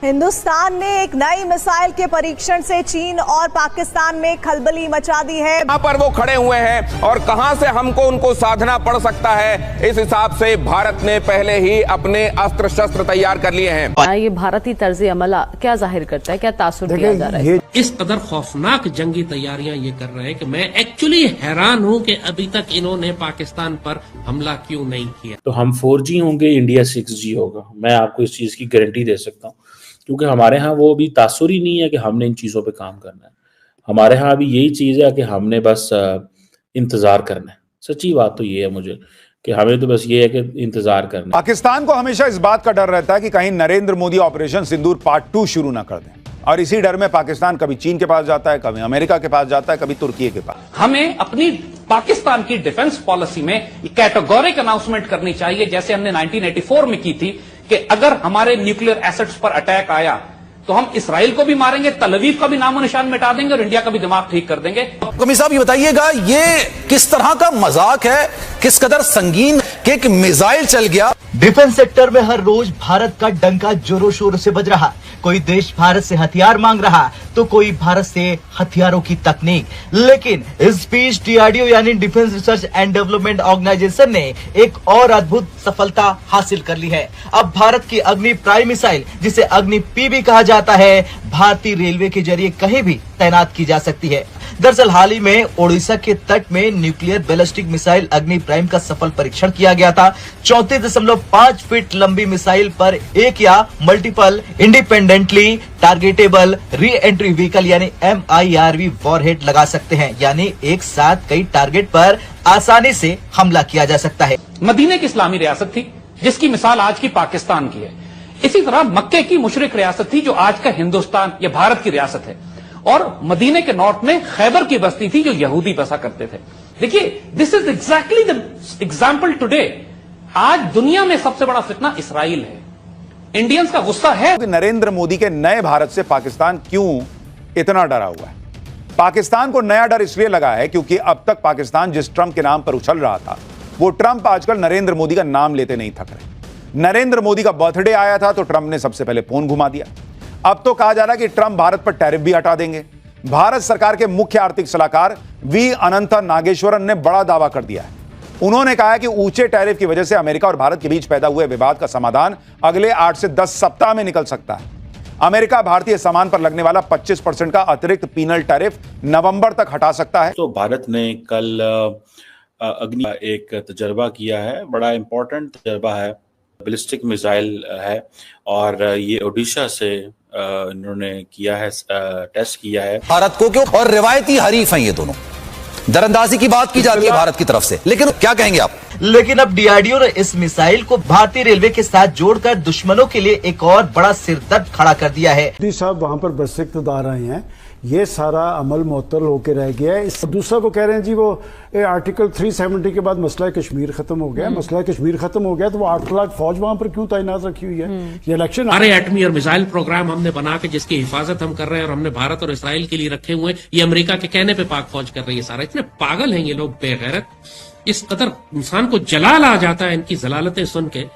हिंदुस्तान ने एक नई मिसाइल के परीक्षण से चीन और पाकिस्तान में खलबली मचा दी है। कहां पर वो खड़े हुए हैं और कहां से हमको उनको साधना पड़ सकता है, इस हिसाब से भारत ने पहले ही अपने अस्त्र शस्त्र तैयार कर लिए हैं। ये भारतीय तर्ज अमला क्या जाहिर करता है, क्या तासुर किया जा रहा है? इस कदर खौफनाक जंगी तैयारियां ये कर रहे हैं कि मैं एक्चुअली हैरान हूं कि अभी तक इन्होंने पाकिस्तान पर हमला क्यों नहीं किया। तो हम 4G होंगे, इंडिया 6G होगा, मैं आपको इस चीज की गारंटी दे सकता हूँ, क्योंकि हमारे यहाँ वो अभी तासुर ही नहीं है कि हमने इन चीज़ों पे काम करना है। हमारे यहाँ अभी यही चीज़ है कि हमने बस इंतज़ार करना है। सच्ची बात तो ये है मुझे कि हमें तो बस ये है कि इंतज़ार करना है। पाकिस्तान को हमेशा इस बात का डर रहता है कि कहीं नरेंद्र मोदी ऑपरेशन सिंदूर पार्ट 2 शुरू ना कर दें, और इसी डर में पाकिस्तान कभी चीन के पास जाता है, कभी अमेरिका के पास जाता है, कभी तुर्की के पास। हमें अपनी पाकिस्तान की डिफेंस पॉलिसी में कैटेगोरिक अनाउंसमेंट करनी चाहिए, जैसे हमने 1984 में की थी कि अगर हमारे न्यूक्लियर एसेट्स पर अटैक आया तो हम इसराइल को भी मारेंगे, तल अवीव का भी नामो निशान मिटा देंगे और इंडिया का भी दिमाग ठीक कर देंगे। कमी साहब ये बताइएगा, ये किस तरह का मजाक है, किस कदर संगीन कि एक मिसाइल चल गया। डिफेंस सेक्टर में हर रोज भारत का डंका जोरों शोरों से बज रहा। कोई देश भारत से हथियार मांग रहा तो कोई भारत से हथियारों की तकनीक। लेकिन इस बीच डीआरडीओ यानी defence research and development organisation ने एक और अद्भुत सफलता हासिल कर ली है। अब भारत की अग्नि प्राइम मिसाइल, जिसे अग्नि पी भी कहा जाता है, भारतीय रेलवे के जरिए कहीं भी तैनात की जा सकती है। दरअसल हाल ही में ओडिशा के तट में न्यूक्लियर बैलिस्टिक मिसाइल अग्नि प्राइम का सफल परीक्षण किया गया था। 34.5 फीट लंबी मिसाइल पर एक या multiple independently targetable re entry vehicle यानी MIRV वॉरहेड लगा सकते हैं, यानी एक साथ कई टारगेट पर आसानी से हमला किया जा सकता है। मदीने की इस्लामी रियासत थी जिसकी मिसाल आज की पाकिस्तान की है। इसी तरह मक्के की मुशरिक रियासत थी जो आज का हिंदुस्तान या भारत की रियासत है, और मदीने के नॉर्थ में खैबर की बस्ती थी जो यहूदी बसा करते थे। देखिए, this is exactly the example today. आज दुनिया में सबसे बड़ा फितना इसराइल है। इंडियंस का गुस्सा है कि नरेंद्र मोदी के नए भारत से पाकिस्तान क्यों इतना डरा हुआ है। पाकिस्तान को नया डर इसलिए लगा है क्योंकि अब तक पाकिस्तान जिस ट्रंप के नाम पर उछल रहा था, वो ट्रंप आजकल नरेंद्र मोदी का नाम लेते नहीं थक रहे। नरेंद्र मोदी का बर्थडे आया था तो ट्रंप ने सबसे पहले फोन घुमा दिया। अब तो कहा जा रहा है कि ट्रंप भारत पर टैरिफ भी हटा देंगे। भारत सरकार के मुख्य आर्थिक सलाहकार वी अनंता नागेश्वरन ने बड़ा दावा कर दिया है। उन्होंने कहा है कि ऊंचे टैरिफ की वजह से अमेरिका और भारत के बीच पैदा हुए विवाद का समाधान अगले 8 से 10 सप्ताह में निकल सकता है। अमेरिका भारतीय सामान पर लगने वाला 25% का अतिरिक्त पीनल टैरिफ नवंबर तक हटा सकता है। तो भारत ने कल अग्नि का एक तजर्बा किया है, बड़ा इंपॉर्टेंट तजर्बा है, बैलिस्टिक मिसाइल है, और ये ओडिशा से इन्होंने किया है, टेस्ट किया है। भारत को क्यों, और रिवायती हरीफ हैं ये दोनों, दरअंदाजी की बात की जाती है भारत की तरफ से, लेकिन क्या कहेंगे आप? लेकिन अब डीआरडीओ ने इस मिसाइल को भारतीय रेलवे के साथ जोड़कर दुश्मनों के लिए एक और बड़ा सिरदर्द खड़ा कर दिया है। मोदी साहब वहां पर बस इक़्तिदार आए हैं, ये सारा अमल मुअत्तल होकर रह गया है। दूसरा वो कह रहे हैं जी वो आर्टिकल 370 के बाद मसला कश्मीर खत्म हो गया। मसला कश्मीर खत्म हो गया तो वो 8 लाख फौज वहां पर क्यों तैनात रखी हुई है? ये इलेक्शन अरे एटमी और मिसाइल प्रोग्राम हमने बना के जिसकी हिफाजत हम कर रहे हैं और हमने भारत और इसराइल के लिए रखे हुए, ये अमेरिका के कहने पे पाक फौज कर रही है सारा। इतने पागल हैं ये लोग, बेगैरत। इस कदर इंसान को जलाल आ जाता है इनकी जलालतें सुन के।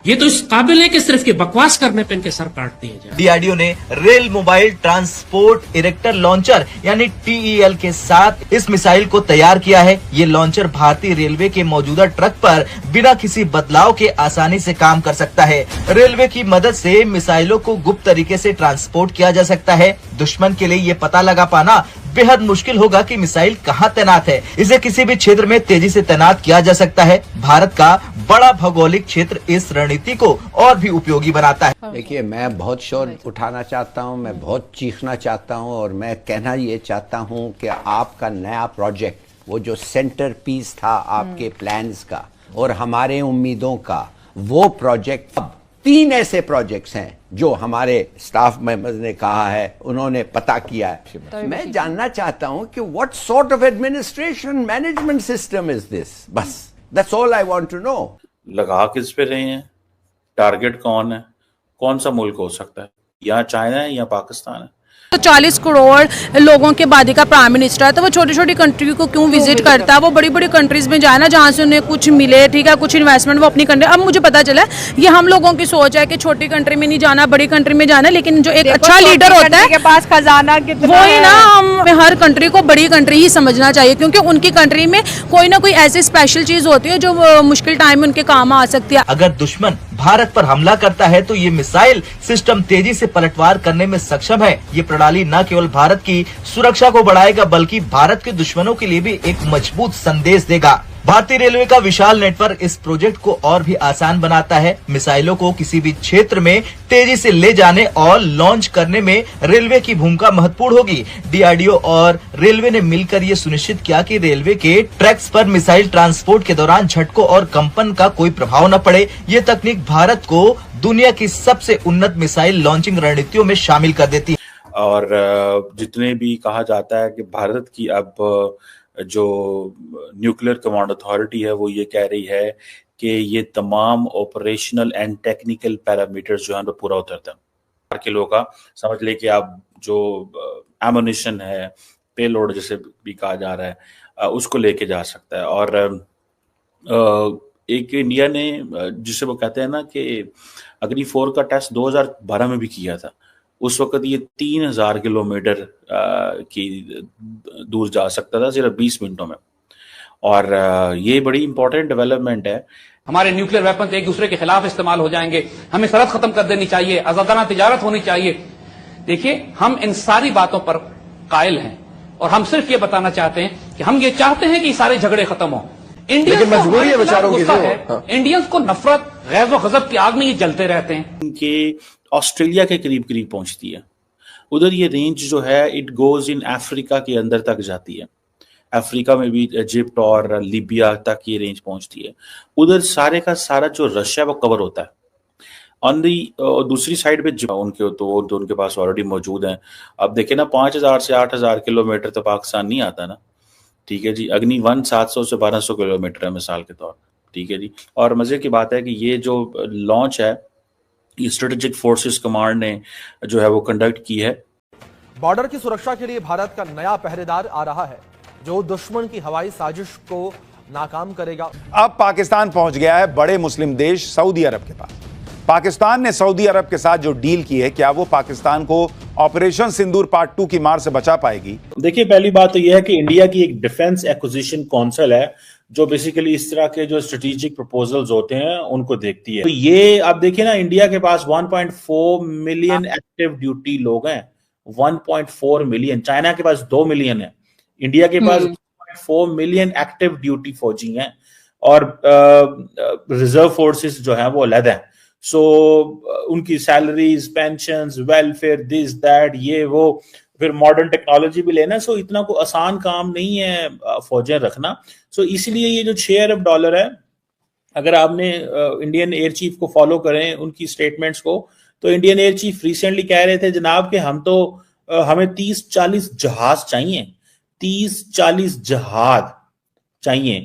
ये तो इस काबिल है कि सिर्फ के बकवास करने पे इनके सर काट दिए जाए। डीआरडीओ ने rail mobile transport erector launcher यानी TEL के साथ इस मिसाइल को तैयार किया है। ये लॉन्चर भारतीय रेलवे के मौजूदा ट्रक पर बिना किसी बदलाव के आसानी से काम कर सकता है। रेलवे की मदद से मिसाइलों को गुप्त तरीके से ट्रांसपोर्ट किया जा सकता है। दुश्मन के लिए ये पता लगा पाना बेहद मुश्किल होगा कि मिसाइल कहां तैनात है। इसे किसी भी क्षेत्र में तेजी से तैनात किया जा सकता है। भारत का बड़ा भौगोलिक क्षेत्र इस रणनीति को और भी उपयोगी बनाता है। देखिए, मैं बहुत शोर उठाना चाहता हूं, मैं बहुत चीखना चाहता हूं, और मैं कहना ये चाहता हूं कि आपका नया प्रोजेक्ट, वो जो सेंटर पीस था आपके प्लान्स का और हमारे उम्मीदों का, वो प्रोजेक्ट, अब 3 ऐसे प्रोजेक्ट्स हैं जो हमारे स्टाफ मेंबर्स ने कहा है, उन्होंने पता किया है। मैं जानना चाहता हूं कि what sort of administration management system is this? बस that's all I want to know. लगा किस पे रहे हैं, टारगेट कौन है, कौन सा मुल्क हो सकता है, या चाइना है या पाकिस्तान है? तो 40 करोड़ लोगों के आबादी का प्राइम मिनिस्टर है, तो वो छोटी छोटी कंट्री को क्यों विजिट करता है? वो बड़ी बड़ी कंट्रीज में जाए ना, जहाँ से उन्हें कुछ मिले, ठीक है, कुछ इन्वेस्टमेंट वो अपनी कंट्री। अब मुझे पता चला ये हम लोगों की सोच है कि छोटी कंट्री में नहीं जाना, बड़ी कंट्री में जाना, लेकिन जो एक अच्छा लीडर होता है के पास खजाना कितना वही ना, हम हर कंट्री को बड़ी कंट्री ही समझना चाहिए, क्योंकि उनकी कंट्री में कोई ना कोई ऐसी स्पेशल चीज होती है जो मुश्किल टाइम में उनके काम आ सकती है। अगर दुश्मन भारत पर हमला करता है तो ये मिसाइल सिस्टम तेजी से पलटवार करने में सक्षम है। ये प्रणाली न केवल भारत की सुरक्षा को बढ़ाएगा बल्कि भारत के दुश्मनों के लिए भी एक मजबूत संदेश देगा। भारतीय रेलवे का विशाल नेटवर्क इस प्रोजेक्ट को और भी आसान बनाता है। मिसाइलों को किसी भी क्षेत्र में तेजी से ले जाने और लॉन्च करने में रेलवे की भूमिका महत्वपूर्ण होगी। डीआरडीओ और रेलवे ने मिलकर ये सुनिश्चित किया कि रेलवे के ट्रैक्स पर मिसाइल ट्रांसपोर्ट के दौरान झटकों और कंपन का कोई प्रभाव न पड़े। ये तकनीक भारत को दुनिया की सबसे उन्नत मिसाइल लॉन्चिंग रणनीतियों में शामिल कर देती है। और जितने भी कहा जाता है कि भारत की अब जो न्यूक्लियर कमांड अथॉरिटी है वो ये कह रही है कि ये तमाम ऑपरेशनल एंड टेक्निकल पैरामीटर्स जो है वो पूरा उतरता है। किलो का समझ ले कि आप जो एमुनिशन है, पेलोड जैसे भी कहा जा रहा है, उसको लेके जा सकता है। और एक इंडिया ने जिसे वो कहते हैं ना कि अग्नि 4 का टेस्ट 2012 में भी किया था। उस वक्त ये 3000 किलोमीटर की दूर जा सकता था सिर्फ 20 मिनटों में। और ये बड़ी इंपॉर्टेंट डेवलपमेंट है। हमारे न्यूक्लियर वेपन एक दूसरे के खिलाफ इस्तेमाल हो जाएंगे, हमें सरहद खत्म कर देनी चाहिए, आजादाना तिजारत होनी चाहिए। देखिए, हम इन सारी बातों पर कायल हैं और हम सिर्फ ये बताना चाहते हैं कि हम ये चाहते हैं कि सारे झगड़े खत्म हो। इंडियंस मजबूरी है बेचारों की, इंडियंस को नफरत, गैज़ व गज़ब की आग में ये जलते रहते हैं। कि ऑस्ट्रेलिया के करीब करीब पहुंचती है। उधर ये रेंज जो है इट गोज इन अफ्रीका के अंदर तक जाती है। अफ्रीका में भी इजिप्ट और लीबिया तक ये रेंज पहुंचती है। उधर सारे का सारा जो रशिया वो कवर होता है। ऑन दी दूसरी साइड पे उनके तो उनके पास ऑलरेडी मौजूद हैं। अब देखे ना, 5000 से 8000 किलोमीटर तो पाकिस्तान नहीं आता ना, ठीक है जी। अग्नि 1 700 से 1200 किलोमीटर है मिसाल के तौर, ठीक है जी। और मजे की बात है कि ये जो लॉन्च है ये स्ट्रेटेजिक फोर्सेस कमांड ने जो है वो कंडक्ट की है। बॉर्डर की सुरक्षा के लिए भारत का नया पहरेदार आ रहा है जो दुश्मन की हवाई साजिश को नाकाम करेगा। अब पाकिस्तान पहुंच गया है बड़े मुस्लिम देश सऊदी अरब के पास। पाकिस्तान ने सऊदी अरब के साथ जो डील की है, क्या वो पाकिस्तान को ऑपरेशन सिंदूर पार्ट 2 की मार से बचा पाएगी? देखिए, पहली बात तो यह है कि इंडिया की एक डिफेंस एक्विजिशन काउंसिल है जो बेसिकली इस तरह के जो स्ट्रेटेजिक प्रपोजल्स होते हैं उनको देखती है। तो ये आप देखिए ना, इंडिया के पास 1.4 मिलियन एक्टिव ड्यूटी लोग हैं। 1.4 मिलियन। चाइना के पास 2 मिलियन है। इंडिया के पास 1.4 मिलियन एक्टिव ड्यूटी फौजी हैं और रिजर्व फोर्सेस जो है वो अलग है। सो उनकी salaries, pensions, welfare, this that, ये वो, फिर मॉडर्न टेक्नोलॉजी भी लेना। सो इतना को आसान काम नहीं है फौजें रखना। सो इसलिए ये जो $6 अरब है, अगर आपने इंडियन एयर चीफ को फॉलो करें उनकी स्टेटमेंट्स को, तो इंडियन एयर चीफ रिसेंटली कह रहे थे जनाब कि हमें 30-40 जहाज चाहिए, 30-40 जहाज चाहिए।